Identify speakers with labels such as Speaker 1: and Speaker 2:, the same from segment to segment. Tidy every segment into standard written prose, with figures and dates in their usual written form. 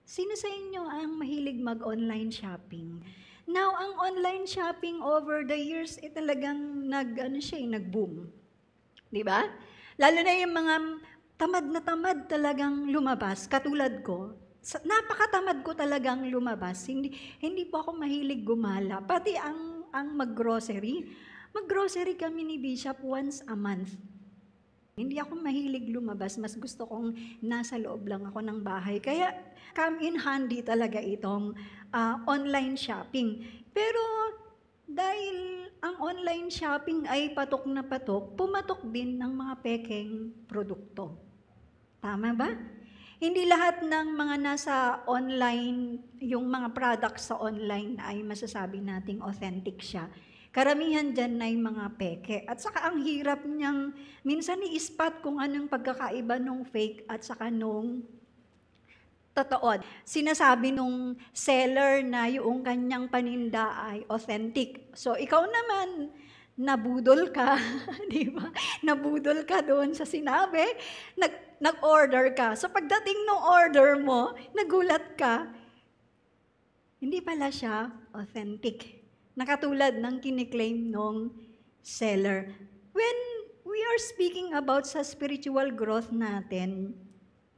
Speaker 1: Sino sa inyo ang mahilig mag-online shopping? Now, ang online shopping over the years, talagang nag-boom. Di ba? Lalo na yung mga tamad na tamad talagang lumabas, katulad ko. Napakatamad ko talagang lumabas. Hindi po ako mahilig gumala. Pati ang mag-grocery. Mag-grocery kami ni Bishop once a month. Hindi ako mahilig lumabas, mas gusto kong nasa loob lang ako ng bahay. Kaya come in handy talaga itong online shopping. Pero dahil ang online shopping ay patok na patok, pumatok din ng mga pekeng produkto. Tama ba? Hindi lahat ng mga nasa online, yung mga products sa online ay masasabi nating authentic siya. Karamihan dyan ay mga peke. At saka ang hirap niyang minsan i-spot kung anong pagkakaiba nung fake at saka nung totoo. Sinasabi nung seller na yung kanyang paninda ay authentic. So ikaw naman, nabudol ka, di ba? Nabudol ka doon sa sinabi, nag-order ka. So pagdating ng order mo, nagulat ka, hindi pala siya authentic. Nakatulad ng kiniklaim nung seller. When we are speaking about sa spiritual growth natin,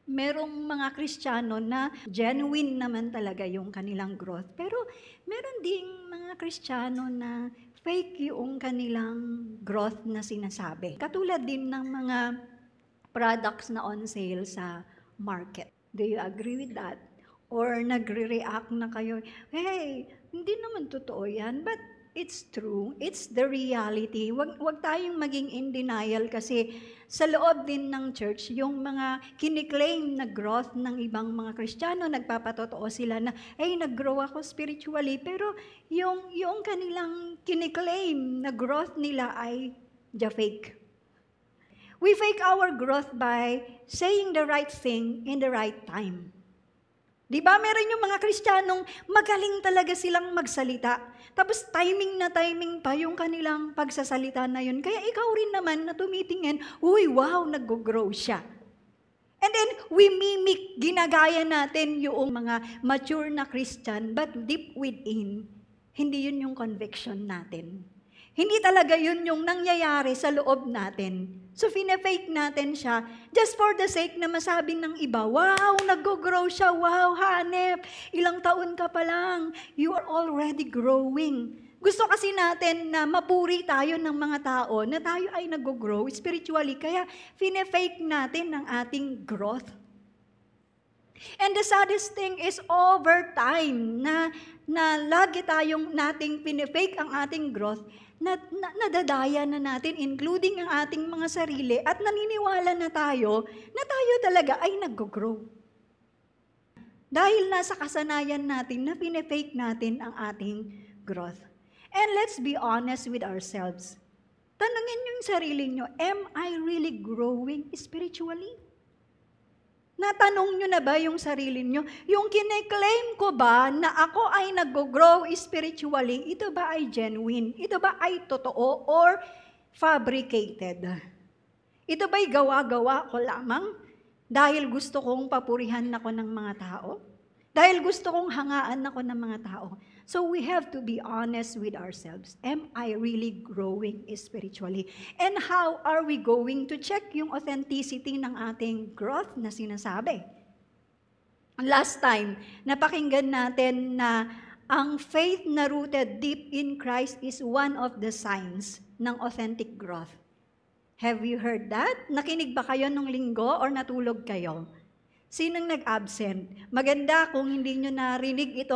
Speaker 1: merong mga Kristiyano na genuine naman talaga yung kanilang growth. Pero meron ding mga Kristiyano na fake yung kanilang growth na sinasabi. Katulad din ng mga products na on sale sa market. Do you agree with that? Or nagre-react na kayo, hey, hindi naman totoo yan, but it's true, it's the reality. Wag tayong maging in denial kasi sa loob din ng church, yung mga kiniklaim na growth ng ibang mga Kristiyano, nagpapatotoo sila na, hey, nag-grow ako spiritually, pero yung kanilang kiniklaim na growth nila ay fake. We fake our growth by saying the right thing in the right time. Di ba meron yung mga Kristiyanong magaling talaga silang magsalita. Tapos timing na timing pa yung kanilang pagsasalita na yun. Kaya ikaw rin naman na tumitingin, uy, wow, nag-grow siya. And then we mimic, ginagaya natin yung mga mature na Christian, but deep within, hindi yun yung conviction natin. Hindi talaga yun yung nangyayari sa loob natin. So, fine-fake natin siya just for the sake na masabi ng iba, wow, nag-grow siya, wow, hanep, ilang taon ka pa lang, you are already growing. Gusto kasi natin na mapuri tayo ng mga tao na tayo ay nag-grow spiritually, kaya fine-fake natin ang ating growth. And the saddest thing is over time na lagi tayong nating pinifake ang ating growth, nadadaya na natin, including ang ating mga sarili, at naniniwala na tayo talaga ay nag-grow. Dahil nasa kasanayan natin na pinifake natin ang ating growth. And let's be honest with ourselves. Tanungin yung sarili nyo, am I really growing spiritually? Natanong nyo na ba yung sarili nyo? Yung kine-claim ko ba na ako ay nag-grow spiritually, ito ba ay genuine? Ito ba ay totoo or fabricated? Ito ba'y gawa-gawa ko lamang dahil gusto kong papurihan ako ng mga tao? Dahil gusto kong hangaan ako ng mga tao? So we have to be honest with ourselves. Am I really growing spiritually? And how are we going to check yung authenticity ng ating growth na sinasabi? Last time, napakinggan natin na ang faith na rooted deep in Christ is one of the signs ng authentic growth. Have you heard that? Nakinig ba kayo nung linggo or natulog kayo? Sinong nag-absent? Maganda kung hindi nyo narinig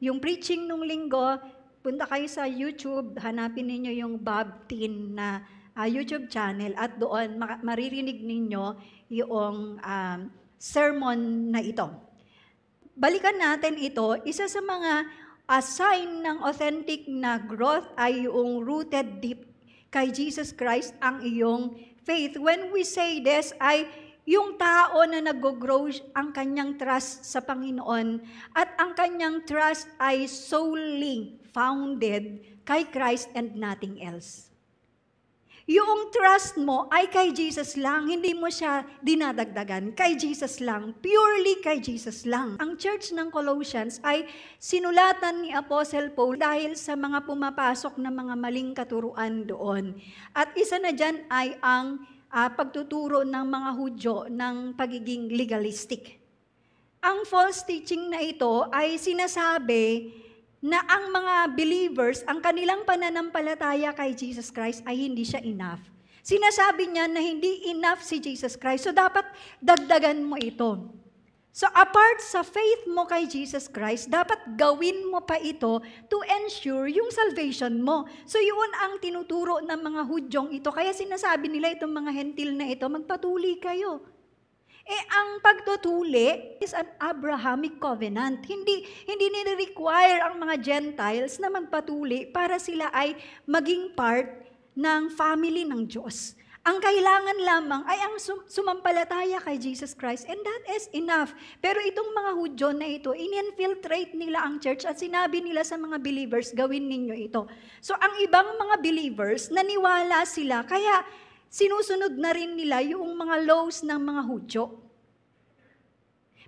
Speaker 1: yung preaching nung linggo, punta kayo sa YouTube, hanapin ninyo yung Bob Tin na YouTube channel at doon maririnig ninyo yung sermon na ito. Balikan natin ito, isa sa mga sign ng authentic na growth ay yung rooted deep kay Jesus Christ ang iyong faith. When we say this, ay yung tao na nag-grow ang kanyang trust sa Panginoon at ang kanyang trust ay solely founded kay Christ and nothing else. Yung trust mo ay kay Jesus lang, hindi mo siya dinadagdagan. Kay Jesus lang, purely kay Jesus lang. Ang church ng Colossians ay sinulatan ni Apostle Paul dahil sa mga pumapasok na mga maling katuruan doon. At isa na dyan ay ang pagtuturo ng mga Hudyo ng pagiging legalistic. Ang false teaching na ito ay sinasabi na ang mga believers, ang kanilang pananampalataya kay Jesus Christ ay hindi siya enough. Sinasabi niya na hindi enough si Jesus Christ, so dapat dagdagan mo ito. So apart sa faith mo kay Jesus Christ, dapat gawin mo pa ito to ensure yung salvation mo. So yun ang tinuturo ng mga Hudyong ito. Kaya sinasabi nila itong mga hentil na ito, magpatuli kayo. Ang pagtutuli is an Abrahamic covenant. Hindi nire-require ang mga Gentiles na magpatuli para sila ay maging part ng family ng Diyos. Ang kailangan lamang ay ang sumampalataya kay Jesus Christ, and that is enough. Pero itong mga Hudyo na ito, in-infiltrate nila ang church at sinabi nila sa mga believers, gawin ninyo ito. So ang ibang mga believers, naniwala sila, kaya sinusunod na rin nila yung mga laws ng mga Hudyo.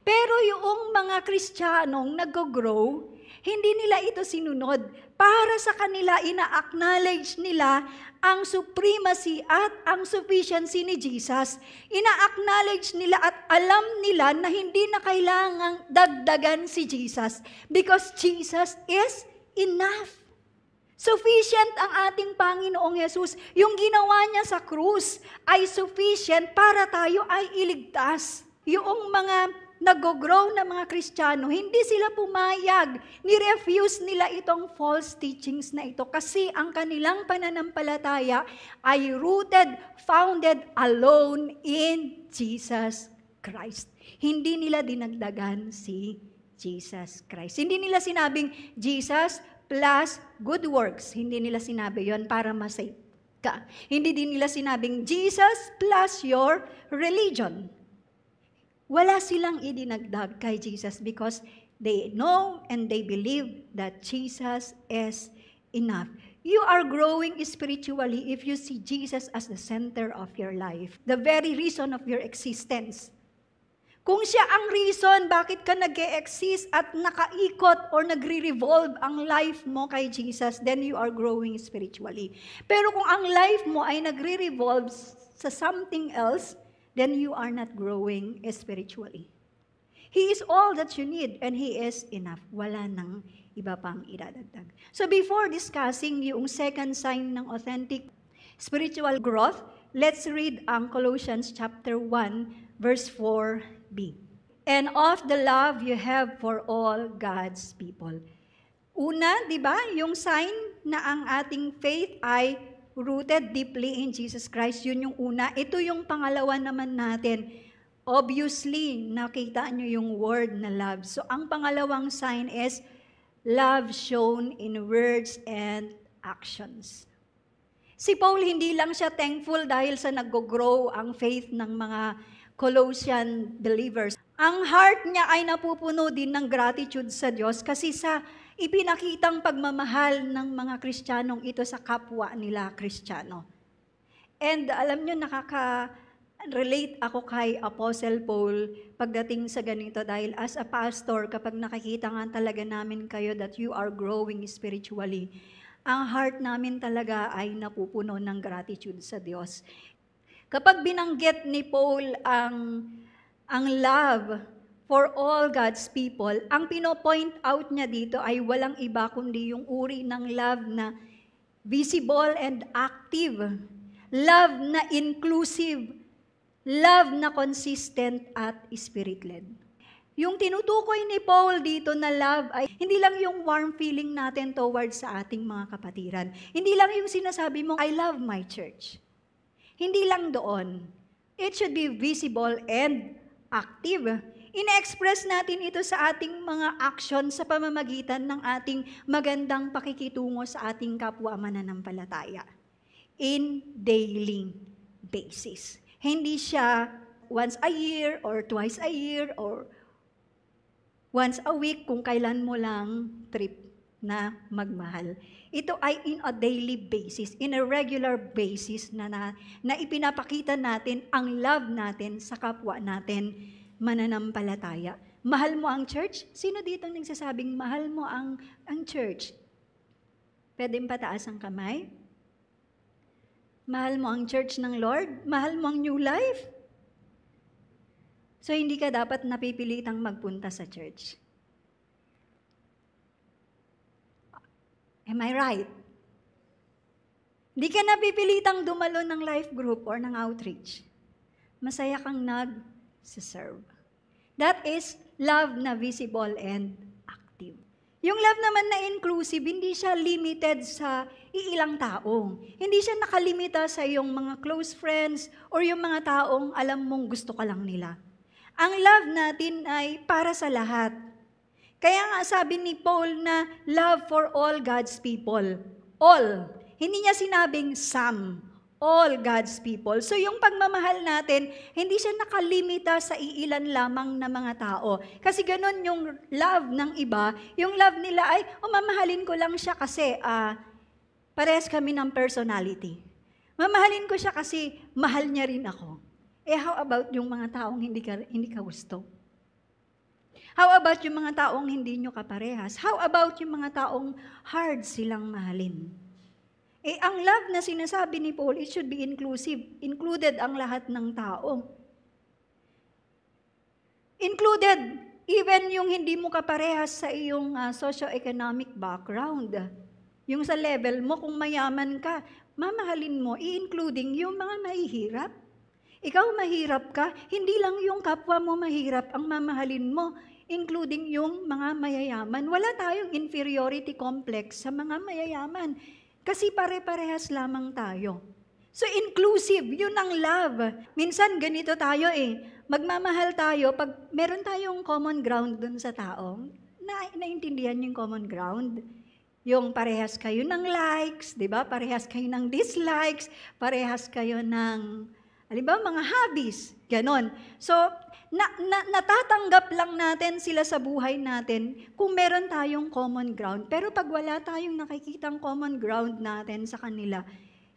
Speaker 1: Pero yung mga Kristiyanong nag-grow, hindi nila ito sinunod. Para sa kanila, ina-acknowledge nila ang supremacy at ang sufficiency ni Jesus. Ina-acknowledge nila at alam nila na hindi na kailangang dagdagan si Jesus because Jesus is enough. Sufficient ang ating Panginoong Yesus. Yung ginawa niya sa krus ay sufficient para tayo ay iligtas. Yung mga nag-grow na mga Kristiyano, hindi sila pumayag. Ni-refuse nila itong false teachings na ito kasi ang kanilang pananampalataya ay rooted, founded alone in Jesus Christ. Hindi nila dinagdagan si Jesus Christ. Hindi nila sinabing Jesus plus good works. Hindi nila sinabi yon para masave ka. Hindi din nila sinabing Jesus plus your religion. Wala silang idinagdag kay Jesus because they know and they believe that Jesus is enough. You are growing spiritually if you see Jesus as the center of your life, the very reason of your existence. Kung siya ang reason bakit ka nag-e-exist at nakaikot or nagre-revolve ang life mo kay Jesus, then you are growing spiritually. Pero kung ang life mo ay nagre-revolve sa something else, then you are not growing spiritually. He is all that you need and He is enough. Wala nang iba pang idadagdag. So before discussing yung second sign ng authentic spiritual growth, let's read ang Colossians chapter 1, verse 4b. And of the love you have for all God's people. Una, di ba, yung sign na ang ating faith ay rooted deeply in Jesus Christ, yun yung una. Ito yung pangalawa naman natin. Obviously, nakita nyo yung word na love. So, ang pangalawang sign is love shown in words and actions. Si Paul, hindi lang siya thankful dahil sa nag-grow ang faith ng mga Colossian believers. Ang heart niya ay napupuno din ng gratitude sa Diyos kasi sa ipinakitang pagmamahal ng mga Kristiyanong ito sa kapwa nila Kristiyano. And alam nyo, nakaka-relate ako kay Apostle Paul pagdating sa ganito dahil as a pastor, kapag nakikita nga talaga namin kayo that you are growing spiritually, ang heart namin talaga ay napupuno ng gratitude sa Diyos. Kapag binanggit ni Paul ang love for all God's people, ang pino-point out niya dito ay walang iba kundi yung uri ng love na visible and active, love na inclusive, love na consistent at spirit-led. Yung tinutukoy ni Paul dito na love ay hindi lang yung warm feeling natin towards sa ating mga kapatiran. Hindi lang yung sinasabi mo, I love my church. Hindi lang doon. It should be visible and active. Ina-express natin ito sa ating mga action sa pamamagitan ng ating magandang pakikitungo sa ating kapwa mananampalataya. In daily basis. Hindi siya once a year or twice a year or once a week kung kailan mo lang trip na magmahal. Ito ay in a daily basis, in a regular basis na ipinapakita natin ang love natin sa kapwa natin mananampalataya. Mahal mo ang church? Sino dito nagsasabing mahal mo ang church? Pwedeng pataas ang kamay? Mahal mo ang church ng Lord? Mahal mo ang New Life? So, hindi ka dapat napipilitang magpunta sa church. Am I right? Hindi ka napipilitang dumalo ng life group or ng outreach. Masaya kang nag-serve. That is love na visible and active. Yung love naman na inclusive, hindi siya limited sa iilang taong. Hindi siya nakalimita sa iyong mga close friends or yung mga taong alam mong gusto ka lang nila. Ang love natin ay para sa lahat. Kaya nga sabi ni Paul na love for all God's people. All. Hindi niya sinabing some. All God's people. So yung pagmamahal natin, hindi siya nakalimita sa iilan lamang na mga tao. Kasi ganun yung love ng iba. Yung love nila ay, mamahalin ko lang siya kasi parehas kami ng personality. Mamahalin ko siya kasi mahal niya rin ako. How about yung mga taong hindi ka gusto? How about yung mga taong hindi nyo kaparehas? How about yung mga taong hard silang mahalin? Ang love na sinasabi ni Paul, it should be inclusive. Included ang lahat ng tao. Included even yung hindi mo kaparehas sa iyong socio-economic background. Yung sa level mo, kung mayaman ka, mamahalin mo, i-including yung mga mahihirap. Ikaw mahirap ka, hindi lang yung kapwa mo mahirap ang mamahalin mo, including yung mga mayayaman. Wala tayong inferiority complex sa mga mayayaman kasi pare-parehas lamang tayo. So inclusive, yun ang love. Minsan ganito tayo magmamahal tayo pag meron tayong common ground dun sa tao. Naintindihan yung common ground? Yung parehas kayo ng likes, di ba? Parehas kayo ng dislikes, parehas kayo ng halimbawa, mga hobbies, ganon. So, natatanggap lang natin sila sa buhay natin kung meron tayong common ground. Pero pag wala tayong nakikitang common ground natin sa kanila,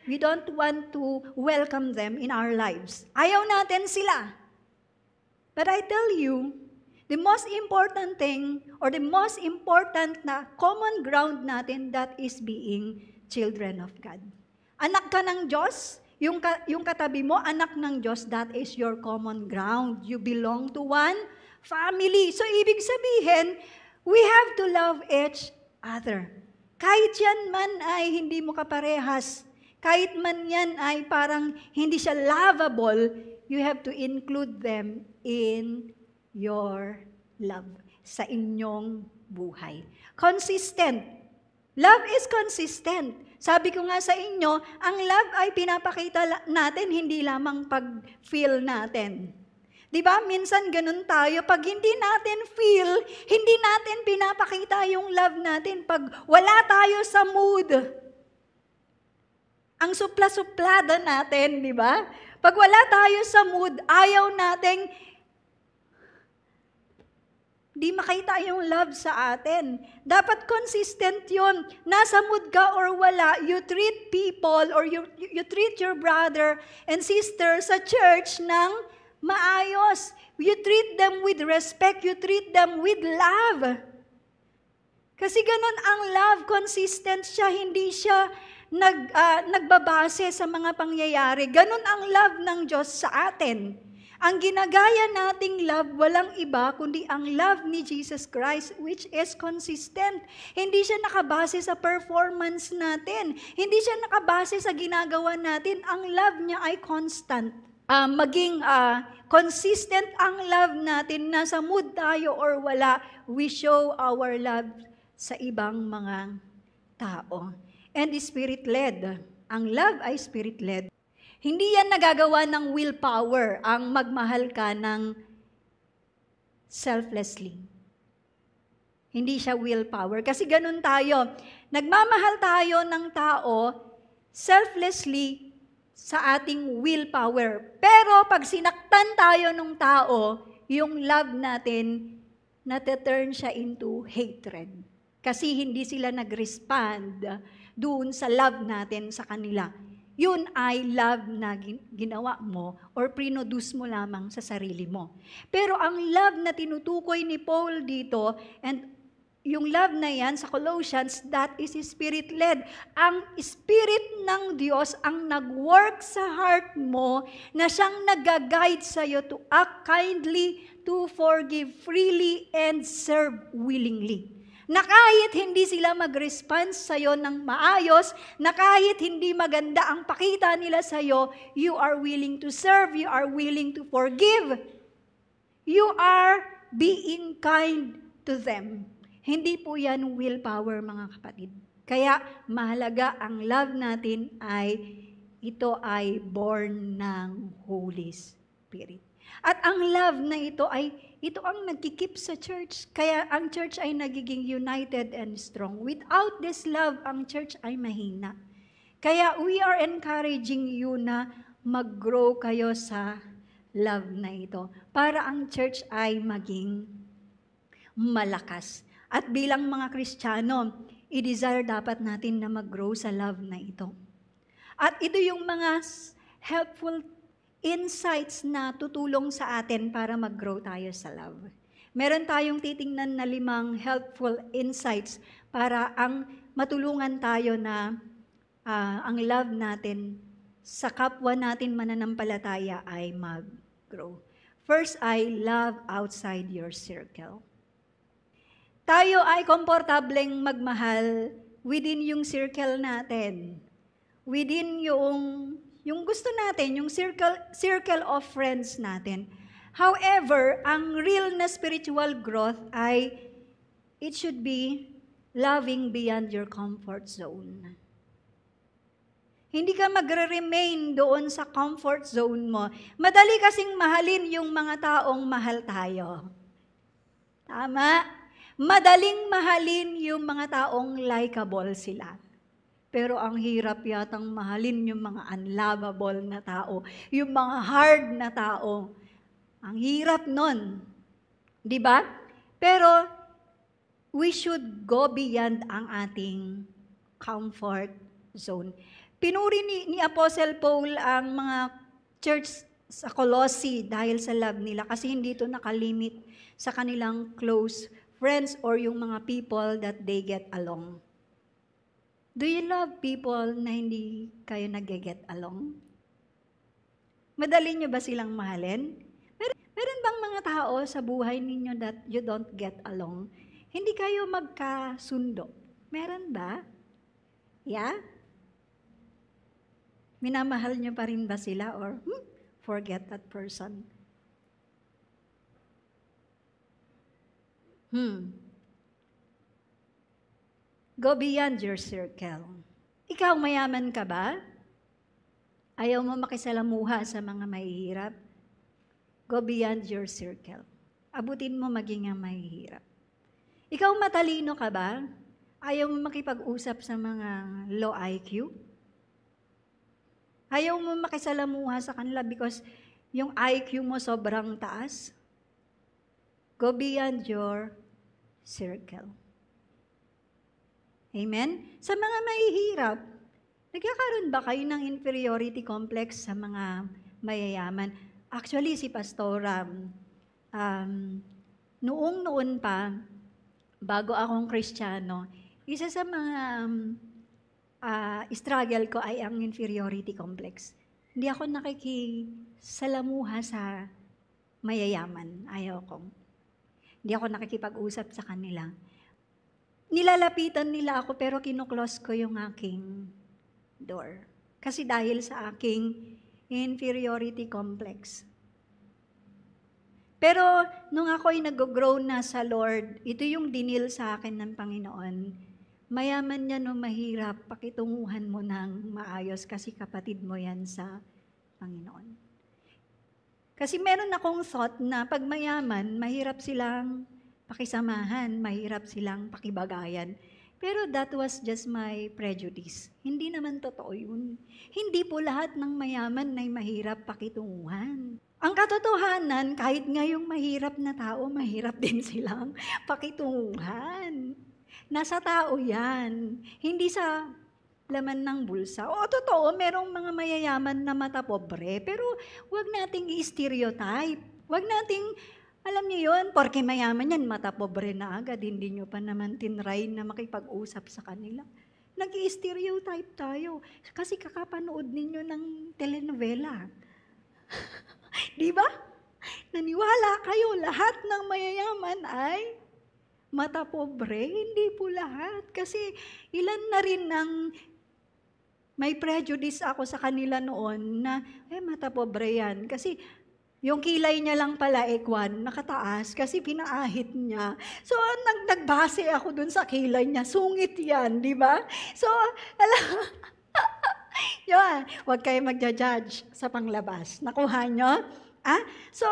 Speaker 1: we don't want to welcome them in our lives. Ayaw natin sila. But I tell you, the most important thing or the most important na common ground natin, that is being children of God. Anak ka ng Diyos, yung katabi mo, anak ng Diyos, that is your common ground. You belong to one family. So, ibig sabihin, we have to love each other. Kahit yan man ay hindi mo kaparehas, kahit man yan ay parang hindi siya lovable, you have to include them in your love, sa inyong buhay. Consistent. Love is consistent. Sabi ko nga sa inyo, ang love ay pinapakita natin, hindi lamang pag-feel natin. Di ba? Minsan ganun tayo. Pag hindi natin feel, hindi natin pinapakita yung love natin. Pag wala tayo sa mood, ang supla-suplada natin, di ba? Pag wala tayo sa mood, ayaw nating di makita yung love sa atin. Dapat consistent yun. Nasa mood ka or wala, you treat people or you treat your brother and sister sa church ng maayos. You treat them with respect. You treat them with love. Kasi ganun ang love, consistent siya, hindi siya nagbabase sa mga pangyayari. Ganun ang love ng Diyos sa atin. Ang ginagaya nating love, walang iba kundi ang love ni Jesus Christ, which is consistent. Hindi siya nakabase sa performance natin. Hindi siya nakabase sa ginagawa natin. Ang love niya ay constant. Maging consistent ang love natin, nasa mood tayo or wala, we show our love sa ibang mga tao. And Spirit-led. Ang love ay Spirit-led. Hindi yan nagagawa ng willpower, ang magmahal ka ng selflessly. Hindi siya willpower. Kasi ganun tayo. Nagmamahal tayo ng tao selflessly sa ating willpower. Pero pag sinaktan tayo ng tao, yung love natin, nate-turn siya into hatred. Kasi hindi sila nag-respond doon sa love natin sa kanila. Yun ay love na ginawa mo or produce mo lamang sa sarili mo. Pero ang love na tinutukoy ni Paul dito, and yung love na yan sa Colossians, that is Spirit-led. Ang Spirit ng Diyos ang nag-work sa heart mo na siyang nag-guide sa'yo to act kindly, to forgive freely, and serve willingly. Na kahit hindi sila mag-response sa'yo ng maayos, na kahit hindi maganda ang pakita nila sa'yo, you are willing to serve, you are willing to forgive. You are being kind to them. Hindi po yan willpower, mga kapatid. Kaya mahalaga ang love natin ito ay born ng Holy Spirit. At ang love na ito ang nagkikip sa church. Kaya ang church ay nagiging united and strong. Without this love, ang church ay mahina. Kaya we are encouraging you na mag-grow kayo sa love na ito para ang church ay maging malakas. At bilang mga Kristiyano, i-desire dapat natin na mag-grow sa love na ito. At ito yung mga helpful insights na tutulong sa atin para mag-grow tayo sa love. Meron tayong titingnan na 5 helpful insights para matulungan tayo na ang love natin sa kapwa natin mananampalataya ay mag-grow. First ay love outside your circle. Tayo ay komportableng magmahal within yung circle natin. Within yung gusto natin, yung circle of friends natin. However, ang real na spiritual growth ay it should be loving beyond your comfort zone. Hindi ka magre-remain doon sa comfort zone mo. Madali kasing mahalin yung mga taong mahal tayo. Tama? Madaling mahalin yung mga taong likable sila. Pero ang hirap yatang mahalin yung mga unlovable na tao, yung mga hard na tao. Ang hirap nun. Di ba? Pero we should go beyond ang ating comfort zone. Pinuri ni Apostle Paul ang mga church sa Colossae dahil sa love nila kasi hindi ito nakalimit sa kanilang close friends or yung mga people that they get along. Do you love people na hindi kayo nag-get along? Madali nyo ba silang mahalin? Meron bang mga tao sa buhay ninyo that you don't get along? Hindi kayo magkasundo. Meron ba? Yeah? Minamahal nyo pa rin ba sila or forget that person? Go beyond your circle. Ikaw, mayaman ka ba? Ayaw mo makisalamuha sa mga mahihirap? Go beyond your circle. Abutin mo maging ang mahihirap. Ikaw, matalino ka ba? Ayaw mo makipag-usap sa mga low IQ? Ayaw mo makisalamuha sa kanila because yung IQ mo sobrang taas? Go beyond your circle. Amen? Sa mga mahihirap, nagkakaroon ba kayo ng inferiority complex sa mga mayayaman? Actually, si Pastora, noon pa, bago akong Kristiyano, isa sa mga struggle ko ay ang inferiority complex. Hindi ako nakikisalamuha sa mayayaman. Ayaw ko. Hindi ako nakikipag-usap sa kanila. Nilalapitan nila ako pero kinuklose ko yung aking door. Kasi dahil sa aking inferiority complex. Pero nung ako'y nag-grow na sa Lord, ito yung dinil sa akin ng Panginoon. Mayaman niya no mahirap, pakitunguhan mo ng maayos kasi kapatid mo yan sa Panginoon. Kasi meron akong thought na pag mayaman, mahirap silang pakisamahan, mahirap silang pakibagayan. Pero that was just my prejudice. Hindi naman totoo yun. Hindi po lahat ng mayaman ay mahirap pakitunguhan. Ang katotohanan, kahit nga yung mahirap na tao, mahirap din silang pakitunguhan. Nasa tao yan. Hindi sa laman ng bulsa. O totoo, merong mga mayayaman na mata pobre, pero wag nating i-stereotype. Wag nating, alam niyo yun, porke mayaman yan, mata pobre na agad, hindi nyo pa naman tinry na makipag-usap sa kanila. Nag-i-stereotype tayo. Kasi kakapanood ninyo ng telenovela. Di ba? Naniwala kayo, lahat ng mayayaman ay mata pobre. Hindi po lahat. Kasi ilan na rin ang may prejudice ako sa kanila noon na, mata pobre yan. Kasi yung kilay niya lang pala, ekwan, nakataas kasi pinaahit niya. So, nagbase ako dun sa kilay niya. Sungit yan, di ba? So, alam, yun, huwag kayo magja-judge sa panglabas. Nakuha nyo? So,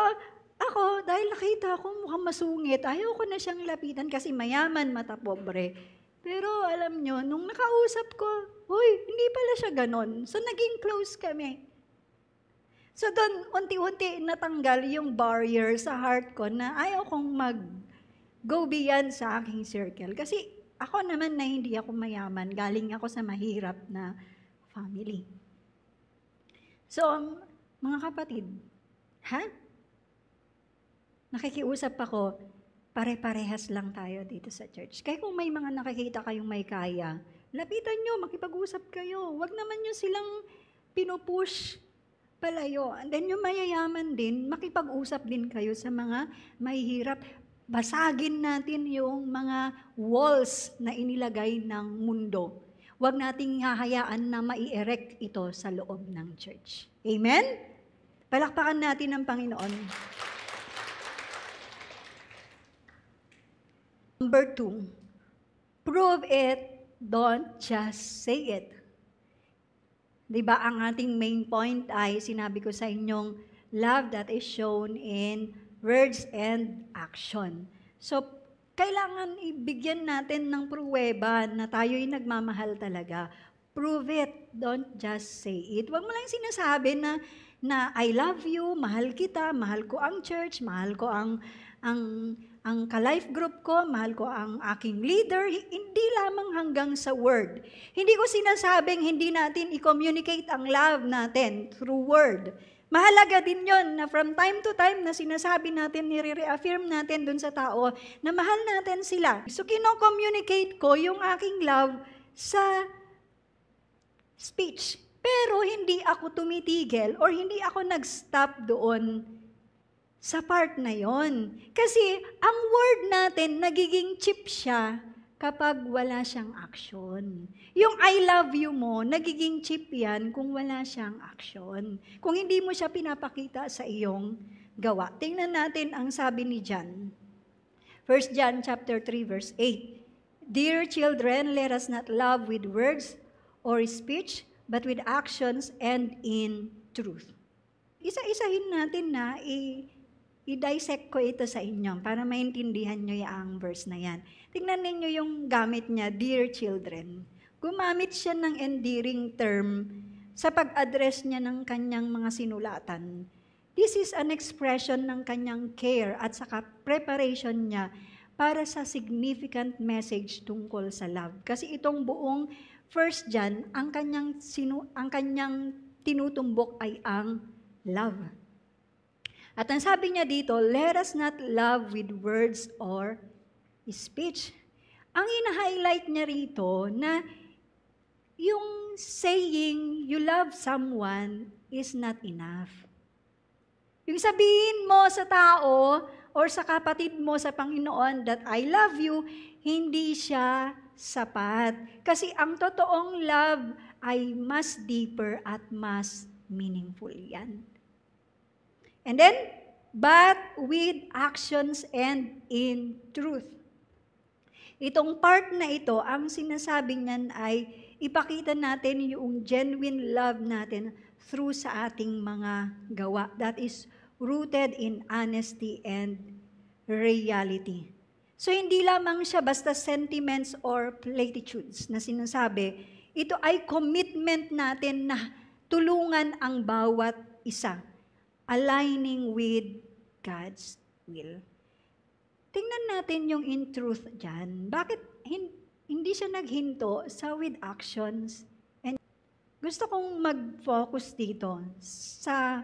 Speaker 1: ako, dahil nakita ko mukhang masungit, ayaw ko na siyang lapitan kasi mayaman, mata pobre. Pero alam nyo, nung nakausap ko, hindi pala siya ganon. So, naging close kami. So doon, unti-unti natanggal yung barrier sa heart ko na ayaw kong mag-go beyond sa aking circle. Kasi ako naman na hindi ako mayaman, galing ako sa mahirap na family. So, mga kapatid, nakikiusap ako, pare-parehas lang tayo dito sa church. Kaya kung may mga nakikita kayong may kaya, lapitan nyo, makipag-usap kayo. Huwag naman nyo silang pinupush palayo. And then yung mayayaman din, makipag-usap din kayo sa mga mahihirap. Basagin natin yung mga walls na inilagay ng mundo. Huwag nating hahayaan na mai-erect ito sa loob ng church. Amen? Palakpakan natin ang Panginoon. Number 2, prove it, don't just say it. Diba, ang ating main point ay sinabi ko sa inyong love that is shown in words and action. So, kailangan ibigyan natin ng pruweba na tayo'y nagmamahal talaga. Prove it, don't just say it. Huwag mo lang sinasabi na I love you, mahal kita, mahal ko ang church, mahal ko ang ka-life group ko, mahal ko ang aking leader, hindi lamang hanggang sa word. Hindi ko sinasabing hindi natin i-communicate ang love natin through word. Mahalaga din yon na from time to time na sinasabi natin, nire-reaffirm natin dun sa tao na mahal natin sila. So, kino-communicate ko yung aking love sa speech. Pero hindi ako tumitigil or hindi ako nag-stop doon sa part na yon. Kasi ang word natin, nagiging cheap siya kapag wala siyang action. Yung I love you mo, nagiging cheap yan kung wala siyang action. Kung hindi mo siya pinapakita sa iyong gawa. Tingnan natin ang sabi ni John. 1 John chapter 3 verse 8. Dear children, let us not love with words or speech, but with actions and in truth. Isa-isahin natin na i-dissect ko ito sa inyo para maintindihan nyo yung verse na yan. Tingnan ninyo yung gamit niya, dear children. Gumamit siya ng endearing term sa pag-address niya ng kanyang mga sinulatan. This is an expression ng kanyang care at saka preparation niya para sa significant message tungkol sa love. Kasi itong buong 1 John, ang kanyang tinutumbok ay ang love. At ang sabi niya dito, let us not love with words or speech. Ang ina-highlight niya rito na yung saying you love someone is not enough. Yung sabihin mo sa tao or sa kapatid mo sa Panginoon that I love you, hindi siya sapat. Kasi ang totoong love ay mas deeper at mas meaningful yan. And then, but with actions and in truth. Itong part na ito, ang sinasabi niyan ay ipakita natin yung genuine love natin through sa ating mga gawa. That is rooted in honesty and reality. So hindi lamang siya basta sentiments or platitudes na sinasabi, ito ay commitment natin na tulungan ang bawat isa. Aligning with God's will. Tingnan natin yung in truth dyan. Bakit hindi siya naghinto sa with actions. And gusto kong mag-focus dito sa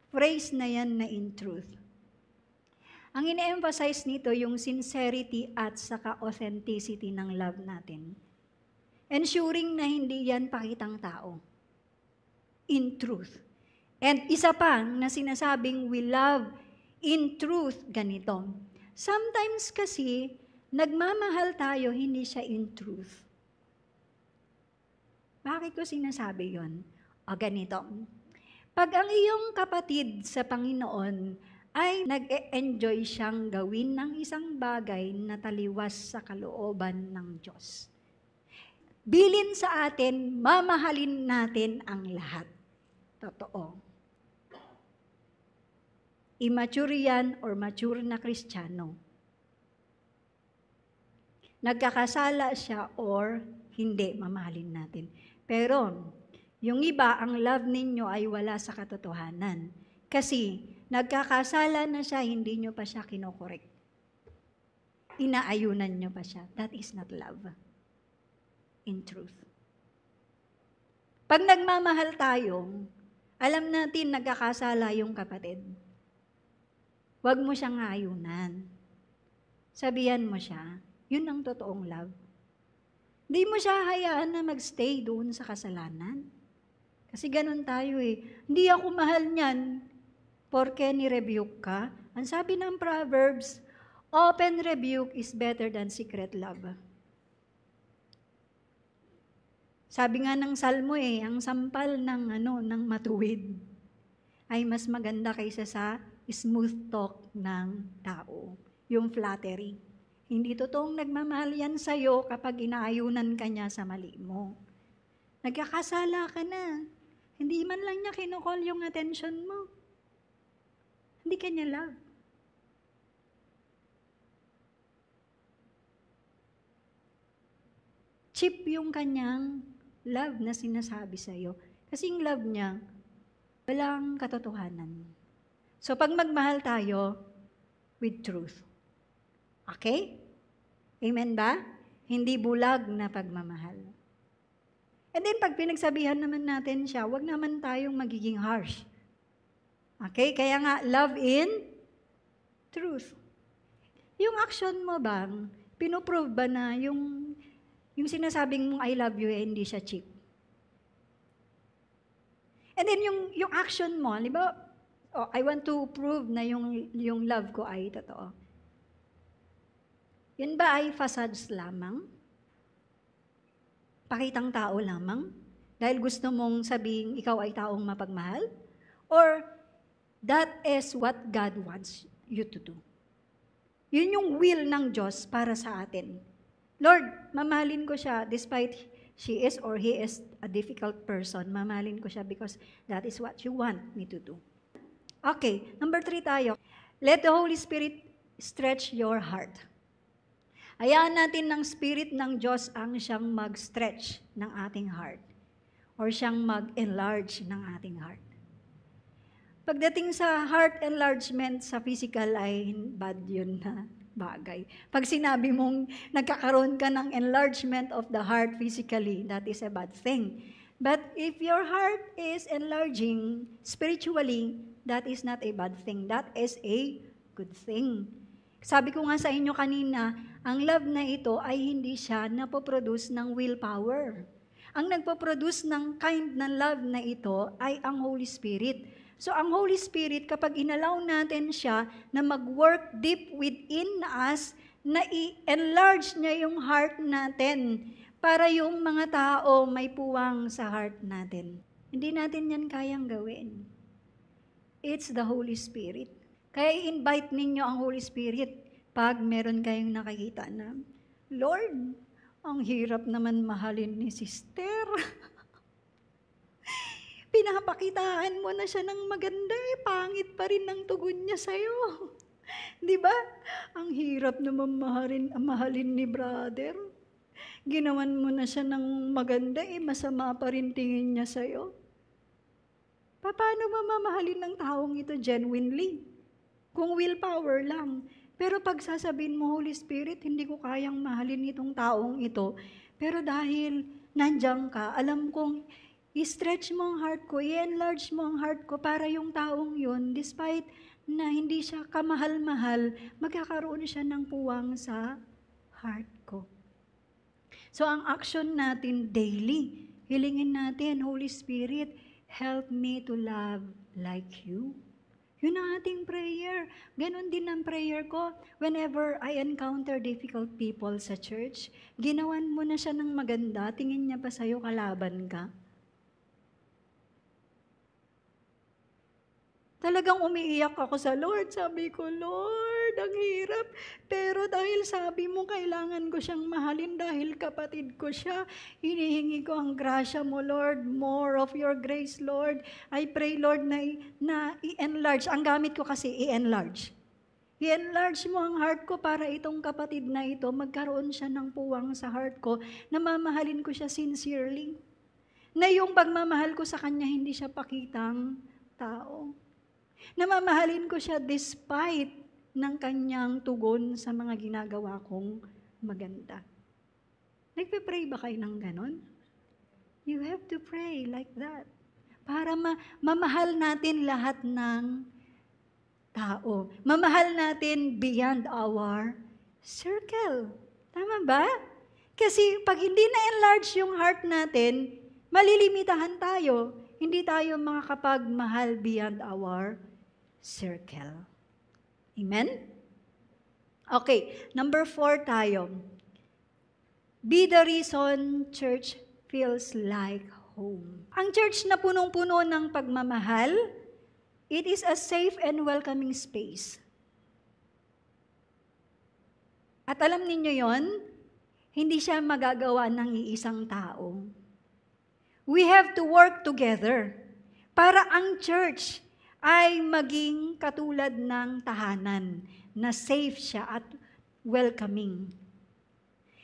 Speaker 1: phrase na yan na in truth. Ang ine-emphasize nito yung sincerity at saka authenticity ng love natin. Ensuring na hindi yan pakitang tao. In truth. And isa pa na sinasabing we love in truth, ganito. Sometimes kasi, nagmamahal tayo, hindi siya in truth. Bakit ko sinasabi yon? O ganito. Pag ang iyong kapatid sa Panginoon ay nag-e-enjoy siyang gawin ng isang bagay na taliwas sa kalooban ng Diyos. Bilin sa atin, mamahalin natin ang lahat. Totoo. Immature yan or mature na Kristiyano. Nagkakasala siya or hindi, mamahalin natin. Pero, yung iba, ang love ninyo ay wala sa katotohanan. Kasi, nagkakasala na siya, hindi nyo pa siya kinokorek. Inaayunan nyo pa siya. That is not love. In truth. Pag nagmamahal tayo, alam natin nagkakasala yung kapatid. Huwag mo siyang ayunan. Sabihan mo siya, yun ang totoong love. Hindi mo siya hayaan na magstay doon sa kasalanan. Kasi ganun tayo eh. Hindi ako mahal niyan, porke ni-rebuke ka. Ang sabi ng Proverbs, open rebuke is better than secret love. Sabi nga ng Salmo eh, ang sampal ng matuwid ay mas maganda kaysa sa smooth talk ng tao. Yung flattery. Hindi totoong nagmamahal yan sa'yo kapag inaayunan ka niya sa mali mo. Nagkakasala ka na. Hindi man lang niya kinukol yung attention mo. Hindi ka niya love. Cheap yung kanyang love na sinasabi sa'yo. Kasi yung love niya, walang katotohanan. So pag magmahal tayo, with truth. Okay? Amen ba? Hindi bulag na pagmamahal. And then pag pinagsabihan naman natin siya, wag naman tayong magiging harsh. Okay? Kaya nga, love in truth. Yung action mo bang, pinoprove ba na yung sinasabing mong I love you, hindi siya cheap? And then yung action mo, di ba, I want to prove na yung love ko ay totoo. Yun ba ay facades lamang? Pakitang tao lamang? Dahil gusto mong sabing ikaw ay taong mapagmahal? Or that is what God wants you to do? Yun yung will ng Diyos para sa atin. Lord, mamahalin ko siya despite she is or he is a difficult person. Mamahalin ko siya because that is what you want me to do. Okay, number 3 tayo. Let the Holy Spirit stretch your heart. Hayaan natin ng Spirit ng Diyos ang siyang mag-stretch ng ating heart or siyang mag-enlarge ng ating heart. Pagdating sa heart enlargement sa physical ay bad yun na bagay. Pag sinabi mong nagkakaroon ka ng enlargement of the heart physically, that is a bad thing. But if your heart is enlarging spiritually, that is not a bad thing. That is a good thing. Sabi ko nga sa inyo kanina, ang love na ito ay hindi siya napoproduce ng willpower. Ang nagpoproduce ng kind na love na ito ay ang Holy Spirit. So ang Holy Spirit, kapag inalaw natin siya na mag-work deep within us, na i-enlarge niya yung heart natin para yung mga tao may puwang sa heart natin. Hindi natin yan kayang gawin. It's the Holy Spirit. Kaya i-invite ninyo ang Holy Spirit pag meron kayong nakikita na, Lord, ang hirap naman mahalin ni sister. Pinapakitaan mo na siya ng maganda pangit pa rin ang tugon niya sa'yo. Di ba? Ang hirap naman mahalin ni brother. Ginawan mo na siya ng maganda masama pa rin tingin niya sa'yo. Paano mamahalin ng taong ito genuinely? Kung willpower lang. Pero pag sasabihin mo, Holy Spirit, hindi ko kayang mahalin itong taong ito. Pero dahil nandiyan ka, alam kong i-stretch mo ang heart ko, i-enlarge mo ang heart ko para yung taong yun, despite na hindi siya kamahal-mahal, magkakaroon siya ng puwang sa heart ko. So ang action natin daily, hilingin natin, Holy Spirit, help me to love like you. Yun ang ating prayer. Ganon din ang prayer ko whenever I encounter difficult people sa church. Ginawan mo na siya ng maganda, tingin niya pa sa'yo kalaban ka. Talagang umiiyak ako sa Lord. Sabi ko, Lord, ang hirap. Pero dahil sabi mo, kailangan ko siyang mahalin dahil kapatid ko siya. Hinihingi ko ang grasya mo, Lord. More of your grace, Lord. I pray, Lord, na i-enlarge. Ang gamit ko kasi, i-enlarge. I-enlarge mo ang heart ko para itong kapatid na ito, magkaroon siya ng puwang sa heart ko, na mamahalin ko siya sincerely. Na yung pagmamahal ko sa kanya, hindi siya pakitang tao. Namamahalin ko siya despite ng kanyang tugon sa mga ginagawa kong maganda. Nagpe-pray ba kayo ng ganon? You have to pray like that. Para mamahal natin lahat ng tao. Mamahal natin beyond our circle. Tama ba? Kasi pag hindi na-enlarge yung heart natin, malilimitahan tayo. Hindi tayo makakapagmahal beyond our circle. Amen? Okay, number 4 tayo. Be the reason church feels like home. Ang church na punong-puno ng pagmamahal, it is a safe and welcoming space. At alam ninyo yon, hindi siya magagawa ng iisang tao. We have to work together para ang church ay maging katulad ng tahanan na safe siya at welcoming.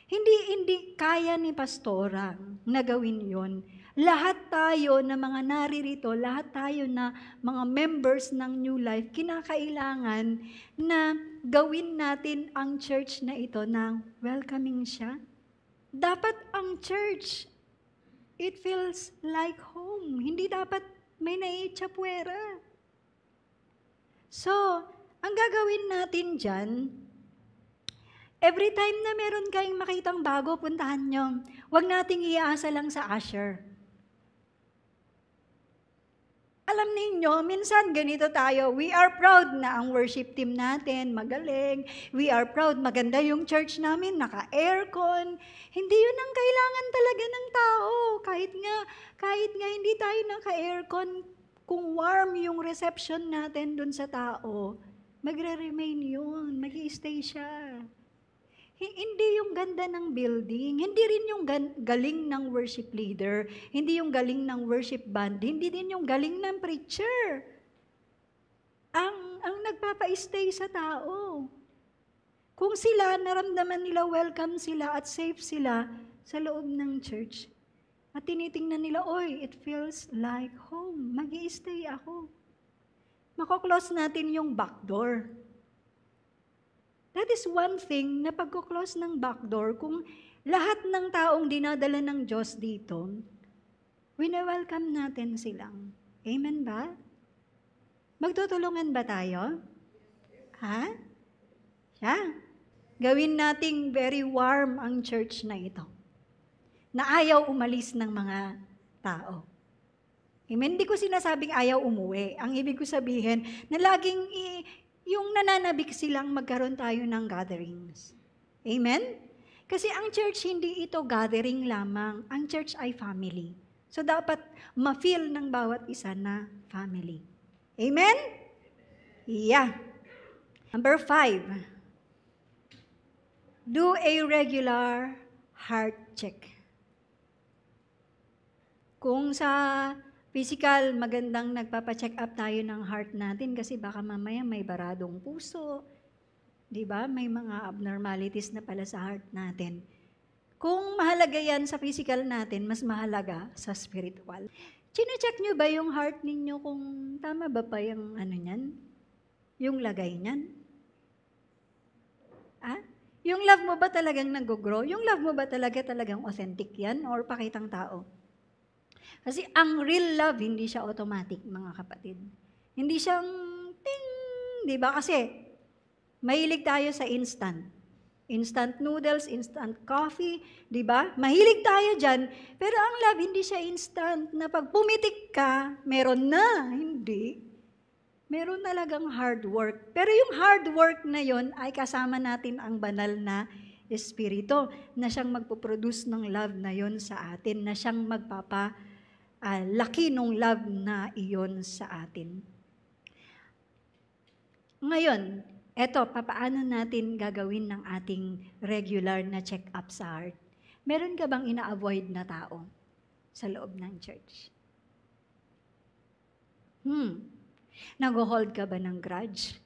Speaker 1: Hindi kaya ni pastora na gawin yon. Lahat tayo na mga naririto, lahat tayo na mga members ng New Life, kinakailangan na gawin natin ang church na ito na welcoming siya. Dapat ang church, it feels like home. Hindi dapat may naiitsapwera. So, ang gagawin natin dyan, every time na meron kayong makitang bago, puntahan nyo. Huwag nating iasa lang sa usher. Alam ninyo, minsan ganito tayo, we are proud na ang worship team natin magaling. We are proud, maganda yung church namin, naka-aircon. Hindi yun ang kailangan talaga ng tao. Kahit nga hindi tayo naka-aircon, kung warm yung reception natin dun sa tao, magre-remain yun, mag-i-stay siya. Hindi yung ganda ng building, hindi rin yung galing ng worship leader, hindi yung galing ng worship band, hindi din yung galing ng preacher. Ang nagpapa-stay sa tao. Kung sila, naramdaman nila welcome sila at safe sila sa loob ng church, at tinitingnan nila, oy, it feels like home, mag-i-stay ako. Mako-close natin yung back door. That is one thing na pagko-close ng back door, kung lahat ng taong dinadala ng Diyos dito, wina-welcome natin silang. Amen ba? Magtutulungan ba tayo? Ha? Siya? Gawin nating very warm ang church na ito. Na ayaw umalis ng mga tao. Amen? Hindi ko sinasabing ayaw umuwi. Ang ibig ko sabihin, na laging yung nananabik silang magkaroon tayo ng gatherings. Amen? Kasi ang church, hindi ito gathering lamang. Ang church ay family. So dapat ma-feel ng bawat isa na family. Amen? Yeah. Number 5. Do a regular heart check. Kung sa physical, magandang nagpapa-check up tayo ng heart natin kasi baka mamaya may baradong puso. Di ba? May mga abnormalities na pala sa heart natin. Kung mahalaga yan sa physical natin, mas mahalaga sa spiritual. Chine-check nyo ba yung heart ninyo kung tama ba pa yung ano niyan? Yung lagay niyan? Ah? Yung love mo ba talagang nag-grow? Yung love mo ba talagang authentic yan or pakitang tao? Kasi ang real love, hindi siya automatic, mga kapatid. Hindi siyang ting, di ba? Kasi mahilig tayo sa instant. Instant noodles, instant coffee, di ba? Mahilig tayo dyan. Pero ang love, hindi siya instant na pag pumitik ka, meron na. Hindi. Meron talagang hard work. Pero yung hard work na yon ay kasama natin ang banal na Espiritu na siyang magpo-produce ng love na yon sa atin, na siyang laki ng love na iyon sa atin. Ngayon, eto, papaano natin gagawin ng ating regular na check-up sa heart? Meron ka bang ina-avoid na tao sa loob ng church? Nag-hold ka ba ng grudge?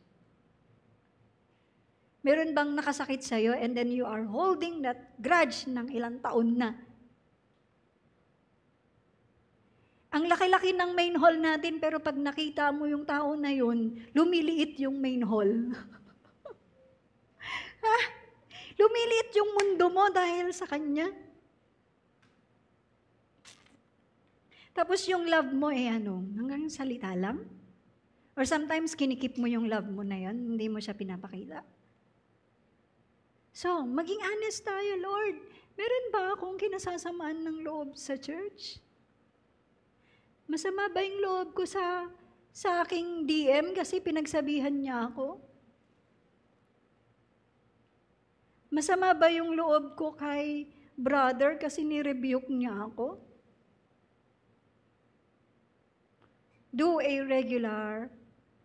Speaker 1: Meron bang nakasakit sa'yo and then you are holding that grudge ng ilang taon na? Ang laki-laki ng main hall natin, pero pag nakita mo yung tao na yun, lumiliit yung main hall. Lumiliit yung mundo mo dahil sa kanya. Tapos yung love mo hanggang salita lang? Or sometimes kinikip mo yung love mo na yun, hindi mo siya pinapakita. So, maging honest tayo, Lord. Meron ba akong kinasasamaan ng loob sa church? Masama ba yung loob ko sa aking DM kasi pinagsabihan niya ako? Masama ba yung loob ko kay brother kasi ni-rebuke niya ako? Do a regular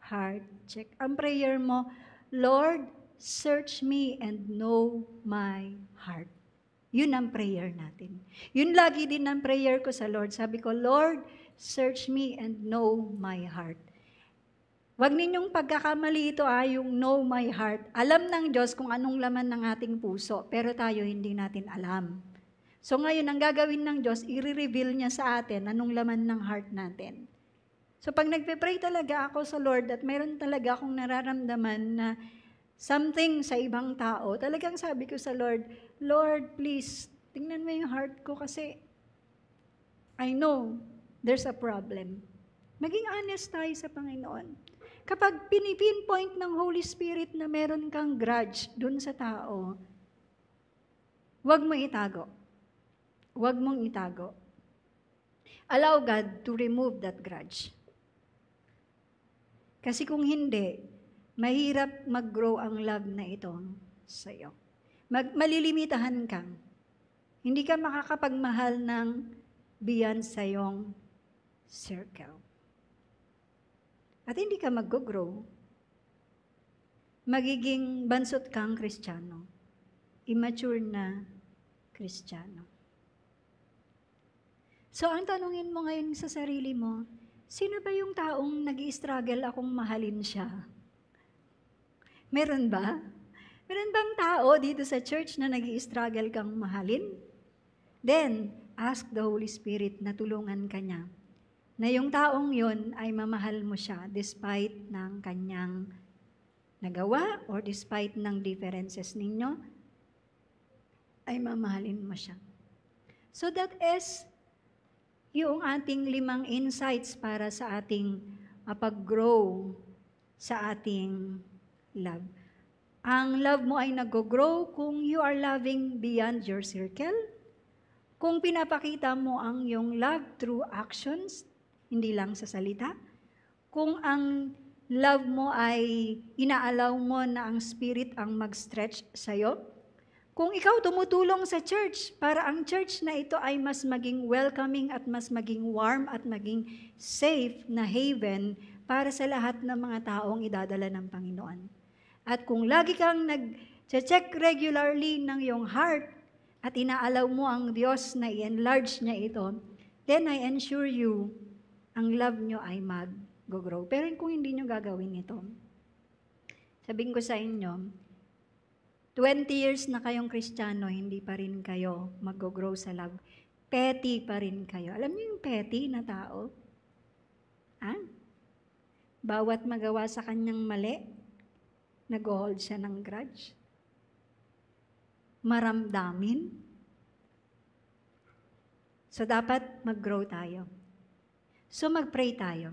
Speaker 1: heart check. Ang prayer mo, Lord, search me and know my heart. Yun ang prayer natin. Yun lagi din ang prayer ko sa Lord. Sabi ko, Lord, search me and know my heart. Huwag ninyong pagkakamali ito yung know my heart. Alam ng Diyos kung anong laman ng ating puso, pero tayo hindi natin alam. So ngayon, ang gagawin ng Diyos, i-reveal niya sa atin anong laman ng heart natin. So pag nagpe-pray talaga ako sa Lord at mayroon talaga akong nararamdaman na something sa ibang tao, talagang sabi ko sa Lord, Lord, please, tingnan mo yung heart ko kasi I know there's a problem. Maging honest tayo sa Panginoon. Kapag pinipinpoint ng Holy Spirit na meron kang grudge dun sa tao, huwag mo itago. Huwag mong itago. Allow God to remove that grudge. Kasi kung hindi, mahirap mag-grow ang love na ito sa'yo. Malilimitahan kang. Hindi ka makakapagmahal ng beyond sa iyong circle. At hindi ka mag-grow. Magiging bansot kang Kristiyano. Immature na Kristiyano. So, ang tanungin mo ngayon sa sarili mo, sino ba yung taong nag-i-struggle akong mahalin siya? Meron ba? Meron bang tao dito sa church na nag-i-struggle kang mahalin? Then, ask the Holy Spirit na tulungan ka niya. Na yung taong yon ay mamahal mo siya despite ng kanyang nagawa or despite ng differences ninyo, ay mamahalin mo siya. So that is yung ating 5 insights para sa ating pag-grow sa ating love. Ang love mo ay nag-grow kung you are loving beyond your circle, kung pinapakita mo ang iyong love through actions, hindi lang sa salita, kung ang love mo ay inaalaw mo na ang Spirit ang mag-stretch sa'yo, kung ikaw tumutulong sa church para ang church na ito ay mas maging welcoming at mas maging warm at maging safe na haven para sa lahat ng mga taong idadala ng Panginoon. At kung lagi kang nag-check regularly ng iyong heart at inaalaw mo ang Diyos na i-enlarge niya ito, then I ensure you, ang love nyo ay mag-grow. Pero kung hindi nyo gagawin ito, sabihin ko sa inyo, 20 years na kayong Kristiyano, hindi pa rin kayo mag-grow sa love. Petty pa rin kayo. Alam niyo yung petty na tao? Bawat magawa sa kanyang mali, nag-hold siya ng grudge. maramdamin. So dapat mag-grow tayo. So mag-pray tayo.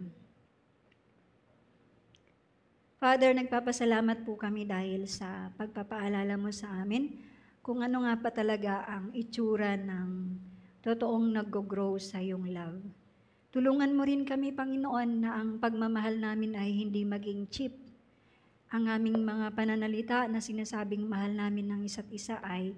Speaker 1: Father, nagpapasalamat po kami dahil sa pagpapaalala mo sa amin kung ano nga pa talaga ang itsura ng totoong nag-grow sa iyong love. Tulungan mo rin kami, Panginoon, na ang pagmamahal namin ay hindi maging cheap. Ang aming mga pananalita na sinasabing mahal namin ng isa't isa ay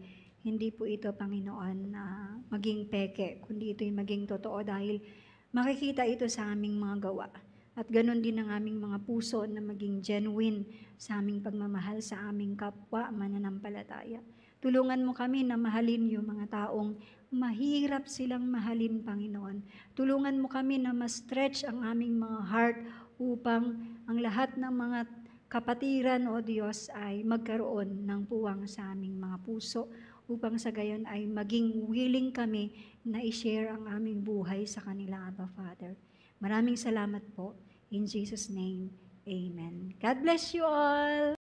Speaker 1: hindi po ito, Panginoon, na maging peke, kundi ito'y maging totoo dahil makikita ito sa aming mga gawa. At ganun din ang aming mga puso na maging genuine sa aming pagmamahal sa aming kapwa mananampalataya. Tulungan mo kami na mahalin yung mga taong mahirap silang mahalin, Panginoon. Tulungan mo kami na ma-stretch ang aming mga heart upang ang lahat ng mga kapatiran, O Diyos, ay magkaroon ng puwang sa aming mga puso upang sa gayon ay maging willing kami na i-share ang aming buhay sa kanila, Abba Father. Maraming salamat po. In Jesus' name, amen. God bless you all.